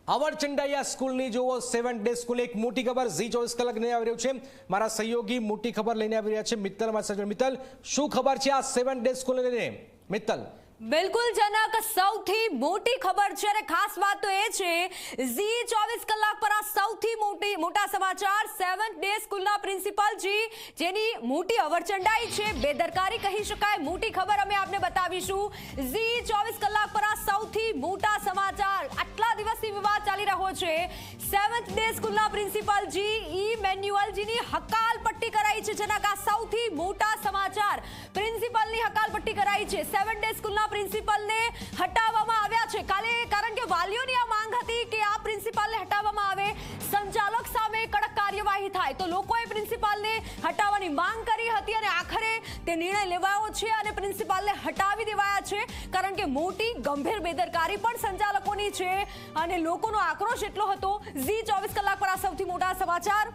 અવરચંડાયા સ્કૂલની જુઓ 7 day school એક મોટી ખબર ઝી 24 કલાક લઈને આવી રહ્યું છે। મારા સહયોગી મોટી ખબર લઈને આવી રહ્યા છે મિત્તલ અમારી સાથે। મિત્તલ, શું ખબર છે આ 7 ડે સ્કૂલ લઈને? મિત્તલ, બિલકુલ જનક, સૌથી મોટી ખબર છે અને ખાસ વાત તો એ છે ઝી 24 કલાક પર આ સૌથી મોટા સમાચાર 7 ડે સ્કૂલના પ્રિન્સિપાલજી જેની મોટી અવરચંડાઈ છે, બેદરકારી કહી શકાય, મોટી ખબર અમે આપને બતાવીશું। ઝી 24 કલાક પર આ સૌથી મોટા સમાચાર, આટલા દિવસથી વિવાદ ચાલી રહ્યો છે। 7 ડે સ્કૂલના પ્રિન્સિપાલજી ઇમેન્યુઅલજીની હકાલપટ્ટી કરાઈ છે જનક, આ સૌથી મોટા સમાચાર, પ્રિન્સિપાલની હકાલપટ્ટી કરાઈ છે। 7 ડે સ્કૂલના પ્રિન્સિપલને હટાવવામાં આવ્યા છે કારણ કે વાલીઓની આ માંગ હતી કે આ પ્રિન્સિપાલને હટાવવામાં આવે, સંચાલક સામે કડક કાર્યવાહી થાય, તો લોકોએ પ્રિન્સિપાલને હટાવવાની માંગ કરી હતી અને આખરે તે નિર્ણય લેવાયો છે અને પ્રિન્સિપાલને હટાવી દેવાયા છે કારણ કે મોટી ગંભીર બેદરકારી પણ સંચાલકોની છે અને લોકોનો આક્રોશ એટલો હતો। ઝી 24 કલાક પર આ સૌથી મોટા સમાચાર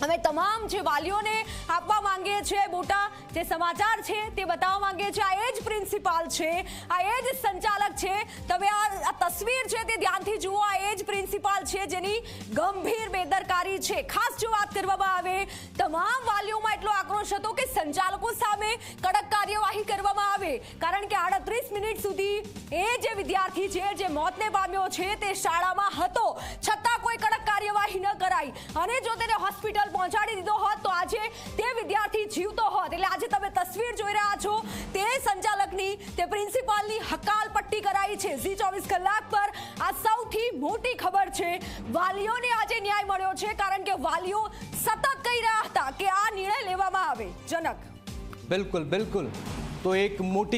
અમે તમામ જે વાલીઓને આપવા માંગીએ છીએ, મોટા જે સમાચાર છે તે બતાવવા માંગીએ છીએ। આ એ જ પ્રિન્સિપાલ છે, આ એ જ સંચાલક છે, તમે આ તસવીર છે તે ધ્યાનથી જુઓ, આ એ જ પ્રિન્સિપાલ છે જેની ગંભીર બેદરકારી છે। ખાસ જો વાત કરવામાં આવે, તમામ વાલીઓમાં એટલો આક્રોશ હતો કે સંચાલકો સામે કડક કાર્યવાહી કરવામાં આવે કારણ કે 38 મિનિટ સુધી એ જે વિદ્યાર્થી છે જે મોતને પામ્યો છે તે શાળામાં હતો, છતાં કોઈ કડક કાર્યવાહી ન કરાઈ અને જો તેને હોસ્પિટલ પહોંચાડી દીધો હોત તો આજે તે વિદ્યાર્થી જીવતો હોત। એટલે આજે તમે તસવીર જોઈ રહ્યા છો, તે સંચાલકની, તે પ્રિન્સિપાલની હકાલપટ્ટી કરાઈ છે। ઝી 24 કલાક પર આ સૌથી મોટી ખબર છે, વાલીઓને આજે ન્યાય મળ્યો છે કારણ કે વાલીઓ સતત કહી રહ્યા હતા કે આ નિર્ણય લેવામાં આવે। જનક, બિલકુલ બિલકુલ, તો એક મોટી